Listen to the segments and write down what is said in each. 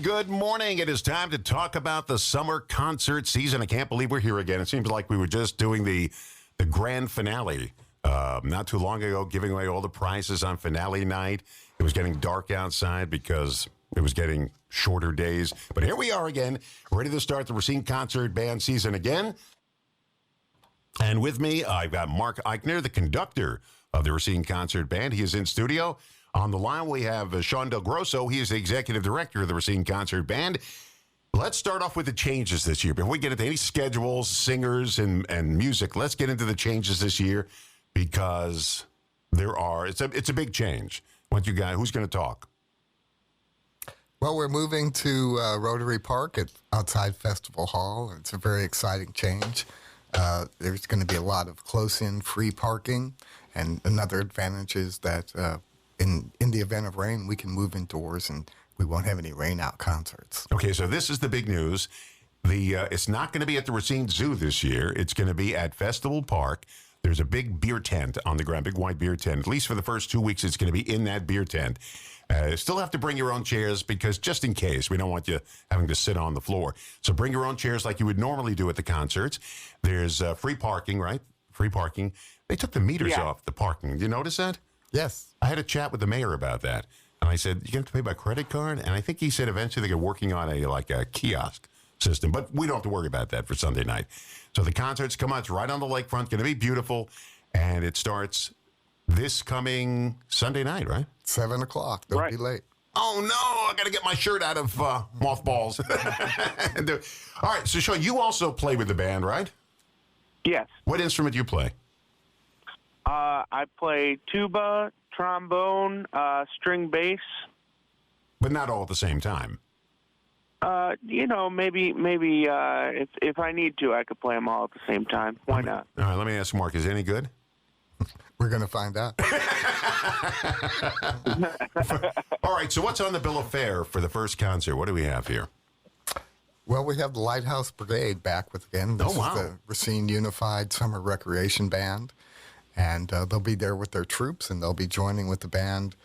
And good morning. It is time to talk about the summer concert season. I can't believe we're here again. It seems like we were just doing the grand finale not too long ago, giving away all the prizes on finale night. It was getting dark outside because it was getting shorter days. But here we are again, ready to start the Racine Concert Band season again. And with me, I've got Mark Eichner, the conductor of the Racine Concert Band. He is in studio. On the line, we have Sean DelGrosso. He is the executive director of the Racine Concert Band. Let's start off with the changes this year. Before we get into any schedules, singers, and music, let's get into the changes this year because it's a big change. Who's going to talk? Well, we're moving to Rotary Park outside Festival Hall. It's a very exciting change. There's going to be a lot of close-in free parking, and another advantage is that in the event of rain, we can move indoors and we won't have any rain-out concerts. Okay, so this is the big news. It's not going to be at the Racine Zoo this year. It's going to be at Festival Park. There's a big beer tent on the ground, big white beer tent. At least for the first 2 weeks, it's going to be in that beer tent. Still have to bring your own chairs because just in case, we don't want you having to sit on the floor. So bring your own chairs like you would normally do at the concerts. There's free parking, right? Free parking. They took the meters off the parking. Did you notice that? Yes. I had a chat with the mayor about that. And I said, you have to pay by credit card? And I think he said eventually they're working on a kiosk system. But we don't have to worry about that for Sunday night. So the concerts come on. It's right on the lakefront. Going to be beautiful. And it starts this coming Sunday night, right? 7 o'clock. Don't be late. Oh, no. I got to get my shirt out of mothballs. All right. So, Sean, you also play with the band, right? Yes. What instrument do you play? I play tuba, trombone, string bass. But not all at the same time. Maybe if I need to, I could play them all at the same time. Why not? All right, let me ask Mark, is it any good? We're going to find out. All right, so what's on the bill of fare for the first concert? What do we have here? Well, we have the Lighthouse Brigade back with again. This is the Racine Unified Summer Recreation Band. And they'll be there with their troops, and they'll be joining with the band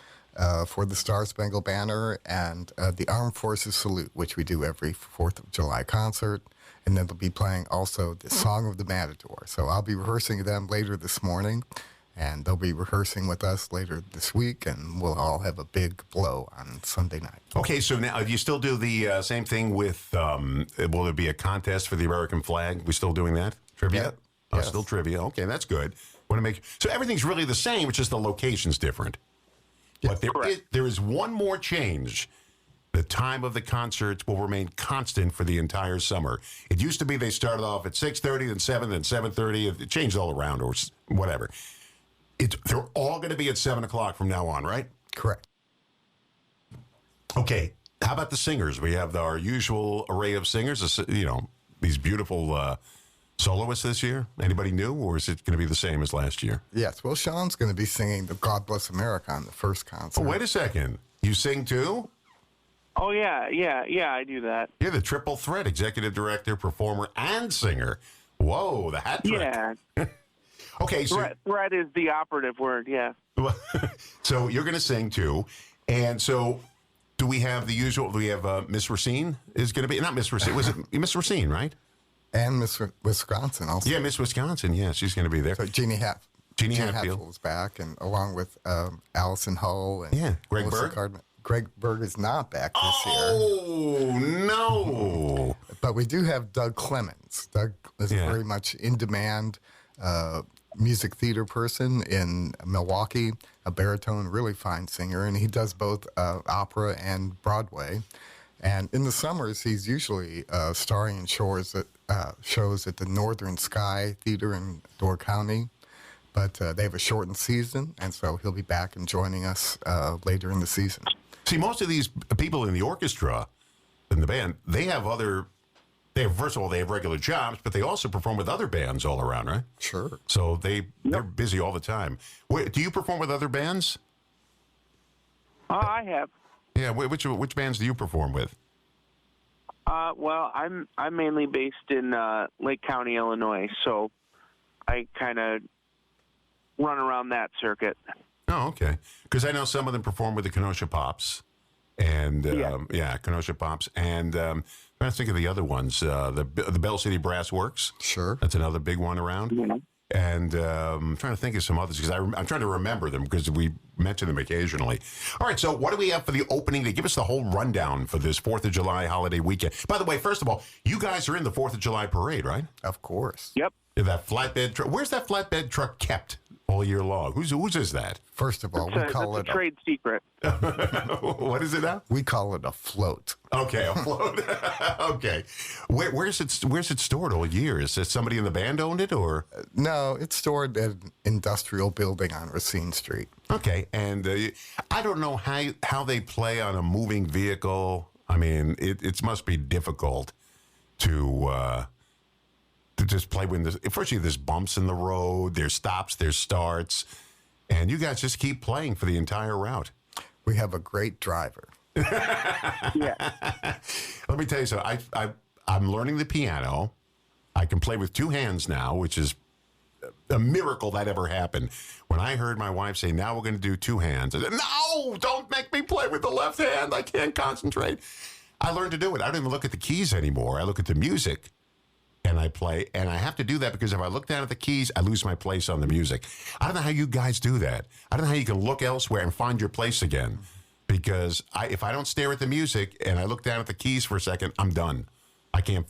for the Star Spangled Banner and the Armed Forces Salute, which we do every 4th of July concert. And then they'll be playing also the Song of the Matador. So I'll be rehearsing them later this morning, and they'll be rehearsing with us later this week, and we'll all have a big blow on Sunday night. Okay, so now do you still do the same thing with, will there be a contest for the American flag? We still doing that? Trivia? Yep. Oh, Yes. Still trivia. Okay, that's good. So everything's really the same, it's just the location's different. But there is one more change. The time of the concerts will remain constant for the entire summer. It used to be they started off at 6:30, then 7, then 7:30. It changed all around or whatever. They're all going to be at 7 o'clock from now on, right? Correct. Okay, how about the singers? We have our usual array of singers, these beautiful soloists this year. Anybody new, or is it going to be the same as last year? Yes. Well, Sean's going to be singing the God Bless America on the first concert. Oh, wait a second. You sing too? Oh, yeah, I do that. You're the triple threat, executive director, performer, and singer. Whoa, the hat trick. Yeah. Okay, so... Threat is the operative word, yeah. So you're going to sing too. And so do we have the usual... Do we have Miss Racine is going to be... Not Miss Racine. Was it Miss Racine, right? And Miss Wisconsin also. Yeah, Miss Wisconsin. Yeah, she's going to be there. So Jeannie Hatfield Hatfield's back, and along with Allison Hull and Greg Melissa Berg. Cardman. Greg Berg is not back this year. Oh, no. But we do have Doug Clemens. Doug is a very much in-demand music theater person in Milwaukee, a baritone, really fine singer, and he does both opera and Broadway. And in the summers, he's usually starring in shows at the Northern Sky Theater in Door County. But they have a shortened season, and so he'll be back and joining us later in the season. See, most of these people in the orchestra, in the band, first of all, they have regular jobs, but they also perform with other bands all around, right? Sure. So they're busy all the time. Wait, do you perform with other bands? I have. Yeah, which bands do you perform with? Well, I'm mainly based in Lake County, Illinois, so I kind of run around that circuit. Oh, okay. Because I know some of them perform with the Kenosha Pops, And Kenosha Pops. And I'm trying to think of the other ones. The Bell City Brass Works. Sure. That's another big one around. Yeah. And I'm trying to think of some others because I'm trying to remember them because we mention them occasionally. All right, so what do we have for the opening? They give us the whole rundown for this 4th of July holiday weekend. By the way, first of all, you guys are in the 4th of July parade, right? Of course. Yep. That flatbed truck. Where's that flatbed truck kept all year long? Whose is that? First of all, It's a trade secret. What is it now? we call it a float. Okay, a float. Okay. Where's it stored all year? Is it somebody in the band owned it or? No, it's stored at an industrial building on Racine Street. Okay, and I don't know how they play on a moving vehicle. I mean, it must be difficult to just play when firstly there's bumps in the road, there's stops, there's starts, and you guys just keep playing for the entire route. We have a great driver. Yeah. Let me tell you something. I'm learning the piano. I can play with two hands now, which is a miracle that ever happened. When I heard my wife say, now we're going to do two hands, I said, no, don't make me play with the left hand. I can't concentrate. I learned to do it. I don't even look at the keys anymore. I look at the music and I play. And I have to do that because if I look down at the keys, I lose my place on the music. I don't know how you guys do that. I don't know how you can look elsewhere and find your place again. Because if I don't stare at the music and I look down at the keys for a second, I'm done. I can't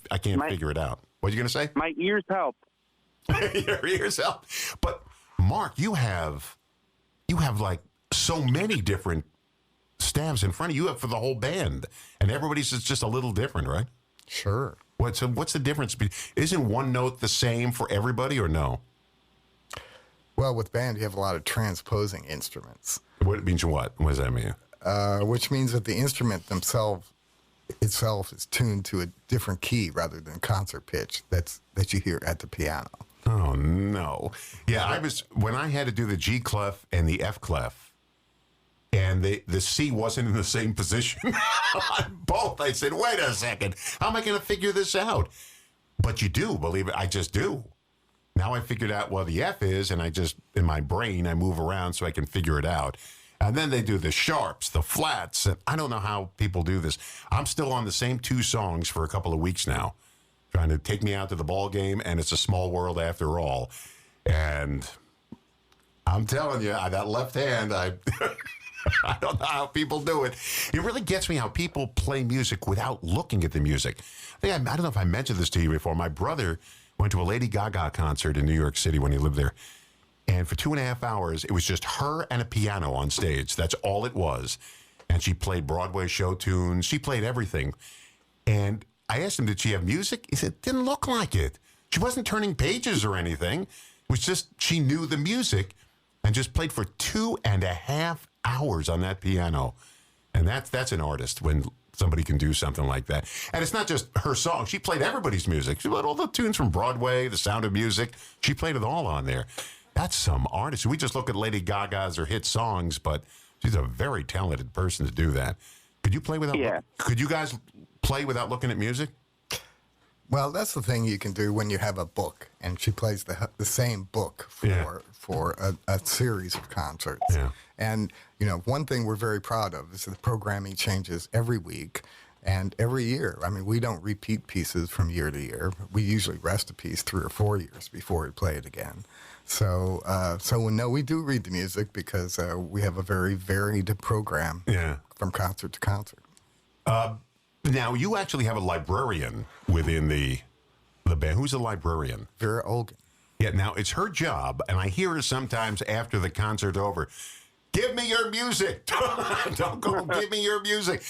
figure it out. What are you going to say? My ears help. Your ears help. But Mark, you have like so many different staves in front of you for the whole band, and everybody's just a little different, right? Sure. What's the difference? Isn't one note the same for everybody, or no? Well, with band, you have a lot of transposing instruments. What means what? What does that mean? Which means that the instrument itself is tuned to a different key rather than concert pitch that you hear at the piano. Oh no! Yeah, when I had to do the G clef and the F clef, and the C wasn't in the same position on both. I said, "Wait a second, how am I going to figure this out?" But you do, believe it. I just do. Now I figured out what the F is, and I just in my brain I move around so I can figure it out. And then they do the sharps, the flats, and I don't know how people do this. I'm still on the same two songs for a couple of weeks now, trying to take me out to the ball game, and it's a small world after all. And I'm telling you, that left hand, I don't know how people do it. It really gets me how people play music without looking at the music. I don't know if I mentioned this to you before. My brother went to a Lady Gaga concert in New York City when he lived there. And for 2.5 hours, it was just her and a piano on stage. That's all it was. And she played Broadway show tunes. She played everything. And I asked him, did she have music? He said, didn't look like it. She wasn't turning pages or anything. It was just she knew the music and just played for 2.5 hours on that piano. And that's an artist when somebody can do something like that. And it's not just her song. She played everybody's music. She played all the tunes from Broadway, The Sound of Music. She played it all on there. That's some artist. We just look at Lady Gaga's or hit songs, but she's a very talented person to do that. Could you play without? Yeah. Could you guys play without looking at music? Well, that's the thing you can do when you have a book, and she plays the same book for a series of concerts. Yeah. And one thing we're very proud of is the programming changes every week. And every year, I mean, we don't repeat pieces from year to year. We usually rest a piece 3 or 4 years before we play it again. So we do read the music because we have a very varied program from concert to concert. Now, you actually have a librarian within the band. Who's a librarian? Vera Olgan. Yeah, now it's her job, and I hear her sometimes after the concert's over, give me your music. Don't go, give me your music.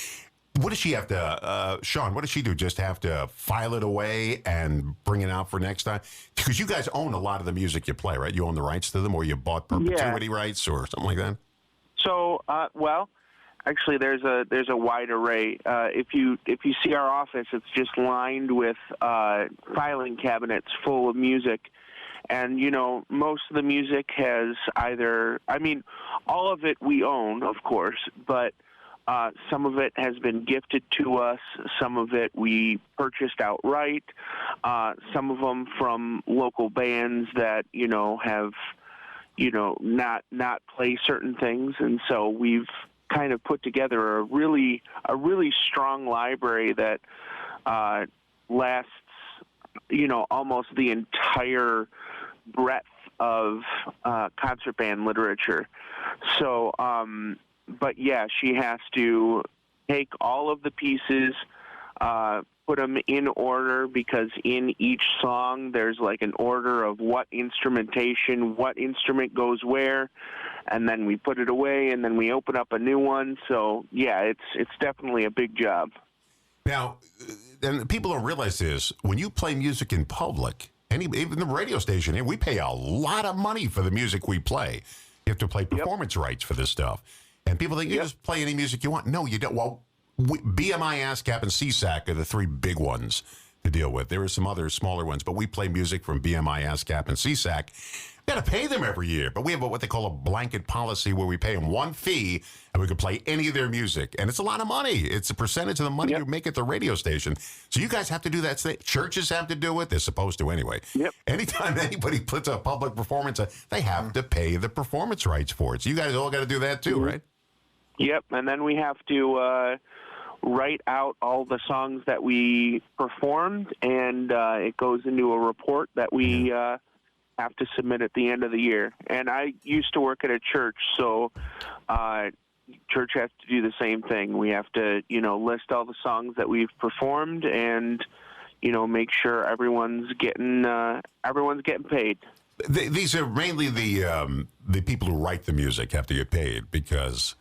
What does she have to, Sean, what does she do? Just have to file it away and bring it out for next time? Because you guys own a lot of the music you play, right? You own the rights to them, or you bought perpetuity rights or something like that? So, actually, there's a wide array. If you see our office, it's just lined with filing cabinets full of music. And, most of the music has all of it we own, of course, but some of it has been gifted to us. Some of it we purchased outright. Some of them from local bands that, have, not play certain things. And so we've kind of put together a really strong library that lasts, almost the entire breadth of concert band literature. So, but yeah, she has to take all of the pieces, put them in order, because in each song there's like an order of what instrument goes where, and then we put it away, and then we open up a new one. So yeah, it's definitely a big job. Now, and people don't realize this, when you play music in public, even the radio station, we pay a lot of money for the music we play. You have to play performance rights for this stuff. And people think you just play any music you want. No, you don't. Well, BMI, ASCAP, and CSAC are the three big ones to deal with. There are some other smaller ones, but we play music from BMI, ASCAP, and CSAC. We got to pay them every year, but we have what they call a blanket policy where we pay them one fee and we can play any of their music. And it's a lot of money. It's a percentage of the money you make at the radio station. So you guys have to do that. Churches have to do it. They're supposed to anyway. Yep. Anytime anybody puts a public performance, they have to pay the performance rights for it. So you guys all got to do that too, right? Yep. And then we have to write out all the songs that we performed, and it goes into a report that we have to submit at the end of the year. And I used to work at a church, so church has to do the same thing. We have to, list all the songs that we've performed, and make sure everyone's getting paid. These are mainly the people who write the music have to get paid, because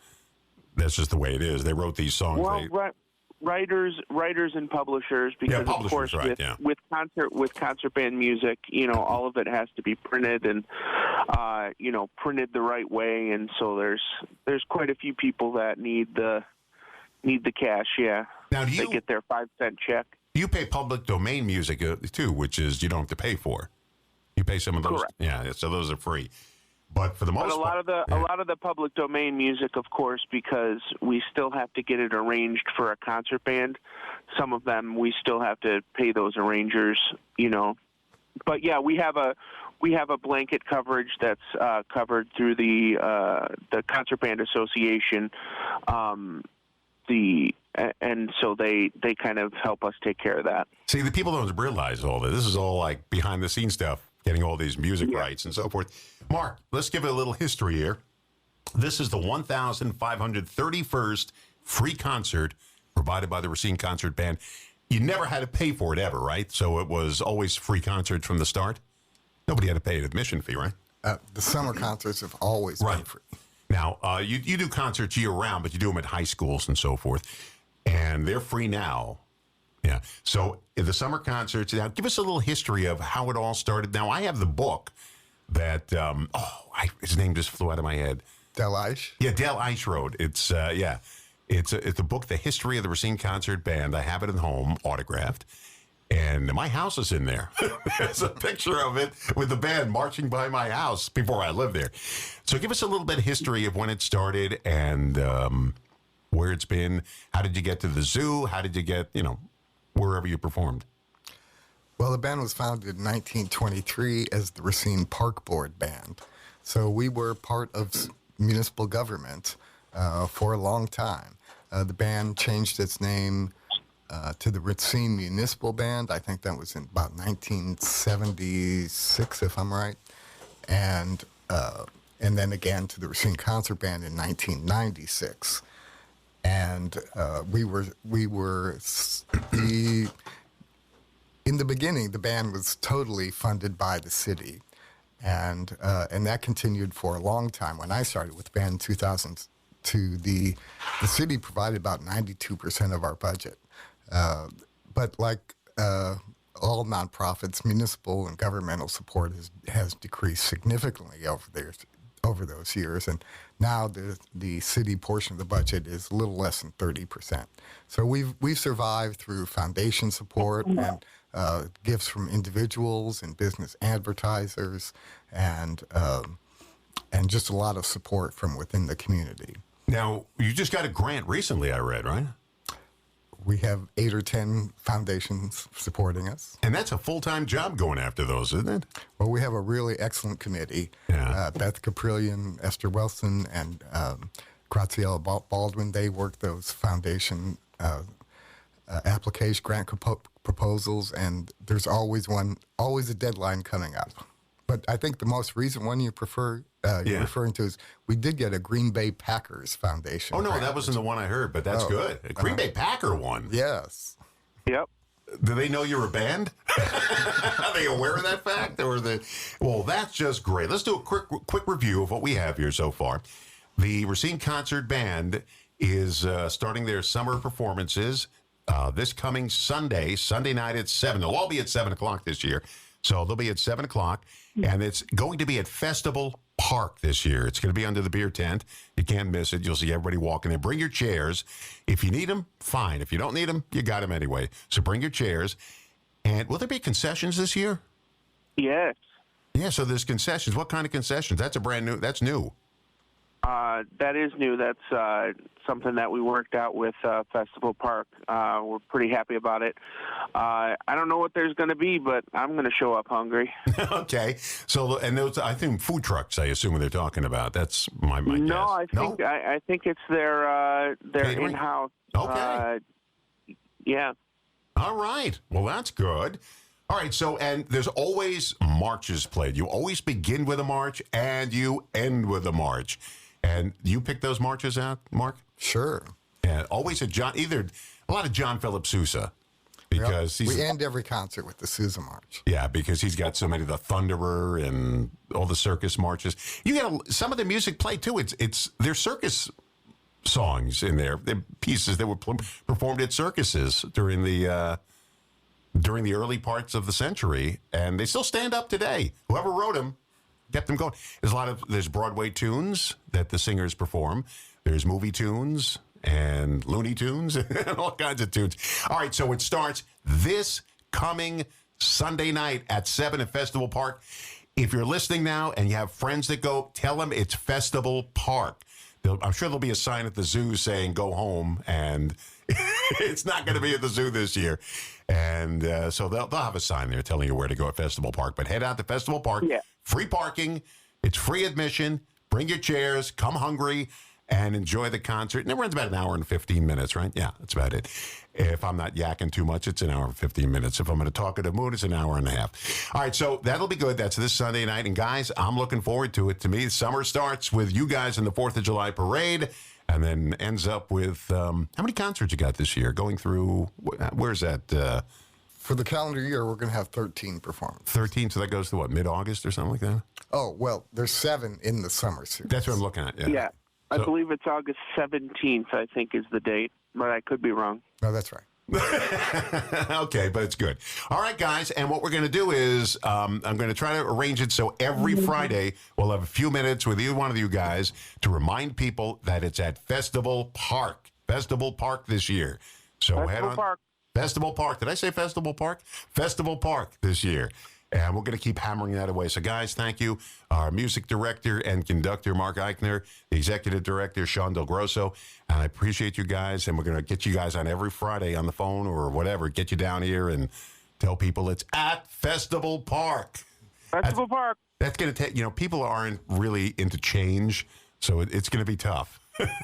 that's just the way it is. They wrote these songs. Well, writers and publishers, because of course with concert band music, all of it has to be printed and printed the right way, and so there's quite a few people that need the cash. Yeah. Now, they get their 5-cent check. You pay public domain music too, which is you don't have to pay for. You pay some of those. Correct. Yeah, so those are free. But for the most part, a lot of the public domain music, of course, because we still have to get it arranged for a concert band. Some of them we still have to pay those arrangers, But yeah, we have a blanket coverage that's covered through the Concert Band Association. And so they kind of help us take care of that. See, the people don't realize all that. This is all like behind the scenes stuff, getting all these music rights and so forth. Mark, let's give it a little history here. This is the 1,531st free concert provided by the Racine Concert Band. You never had to pay for it ever, right? So it was always free concerts from the start? Nobody had to pay an admission fee, right? The summer concerts have always been free. Now, you do concerts year-round, but you do them at high schools and so forth. And they're free now. Yeah. So the summer concerts, now give us a little history of how it all started. Now, I have the book that, his name just flew out of my head. Del Eich? Yeah, Del Eich wrote. It's a book, The History of the Racine Concert Band. I have it at home, autographed. And my house is in there. There's a picture of it with the band marching by my house before I lived there. So give us a little bit of history of when it started and where it's been. How did you get to the zoo? How did you get, wherever you performed? Well, the band was founded in 1923 as the Racine Park Board Band. So we were part of municipal government for a long time. The band changed its name to the Racine Municipal Band. I think that was in about 1976, if I'm right. And then again to the Racine Concert Band in 1996. And in the beginning, the band was totally funded by the city. And that continued for a long time. When I started with the band in 2002, the city provided about 92% of our budget. But like all nonprofits, municipal and governmental support has decreased significantly over those years, and now the city portion of the budget is a little less than 30%. So we've survived through foundation support and gifts from individuals and business advertisers, and just a lot of support from within the community. Now, you just got a grant recently, I read, right? We have 8 or 10 foundations supporting us. And that's a full-time job going after those, isn't it? Well, we have a really excellent committee. Beth Caprillion, Esther Wilson, and Graciela Baldwin, they work those foundation application grant proposals, and there's always a deadline coming up. But I think the most recent one you're referring to is we did get a Green Bay Packers Foundation. Oh, no, grant, that wasn't the one I heard, but that's good. A Green Bay Packer one. Yes. Yep. Do they know you're a band? Are they aware of that fact? Well, that's just great. Let's do a quick review of what we have here so far. The Racine Concert Band is starting their summer performances this coming Sunday night at 7. They'll all be at 7 o'clock this year. So they'll be at 7 o'clock, and it's going to be at Festival Park this year. It's going to be under the beer tent. You can't miss it. You'll see everybody walking in. Bring your chairs. If you need them, fine. If you don't need them, you got them anyway. So bring your chairs. And will there be concessions this year? Yes. Yeah, so there's concessions. What kind of concessions? That's that's new. That is new. That's something that we worked out with Festival Park. We're pretty happy about it. I don't know what there's going to be, but I'm going to show up hungry. Okay. So, and those, I think, food trucks, I assume, they're talking about. That's my guess. No, I think it's their Catering? in-house. Okay. Yeah. All right. Well, that's good. All right. So, and there's always marches played. You always begin with a march and you end with a march. And you pick those marches out, Mark? Sure. Yeah. Always a lot of John Philip Sousa. Because we end every concert with the Sousa March. Yeah, because he's got so many, the Thunderer and all the circus marches. You get some of the music played too. They're circus songs in there. They're pieces that were performed at circuses during the early parts of the century, and they still stand up today. Whoever wrote them kept them going. There's Broadway tunes that the singers perform. There's movie tunes and Looney Tunes and all kinds of tunes. All right, so it starts this coming Sunday night at 7 at Festival Park. If you're listening now and you have friends that go, tell them it's Festival Park. I'm sure there'll be a sign at the zoo saying go home, and it's not going to be at the zoo this year. And so they'll have a sign there telling you where to go at Festival Park. But head out to Festival Park. Yeah. Free parking. It's free admission. Bring your chairs. Come hungry. And enjoy the concert. And it runs about an hour and 15 minutes, right? Yeah, that's about it. If I'm not yakking too much, it's an hour and 15 minutes. If I'm going to talk at a mood, it's an hour and a half. All right, so that'll be good. That's this Sunday night. And guys, I'm looking forward to it. To me, summer starts with you guys in the 4th of July parade and then ends up with, how many concerts you got this year? Going through, where's that? For the calendar year, we're going to have 13 performances. 13, so that goes to what, mid-August or something like that? Oh, well, there's 7 in the summer series. That's what I'm looking at, Yeah. I believe it's August 17th, I think, is the date, but I could be wrong. No, that's right. Okay, but it's good. All right, guys, and what we're going to do is I'm going to try to arrange it so every Friday we'll have a few minutes with either one of you guys to remind people that it's at Festival Park. Festival Park this year. So head on. Park. Festival Park. Did I say Festival Park? Festival Park this year. And we're going to keep hammering that away. So, guys, thank you. Our music director and conductor, Mark Eichner, the executive director, Sean DelGrosso. And I appreciate you guys. And we're going to get you guys on every Friday on the phone or whatever. Get you down here and tell people it's at Festival Park. Festival Park. That's going to take, people aren't really into change. So it's going to be tough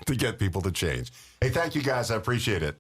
to get people to change. Hey, thank you, guys. I appreciate it.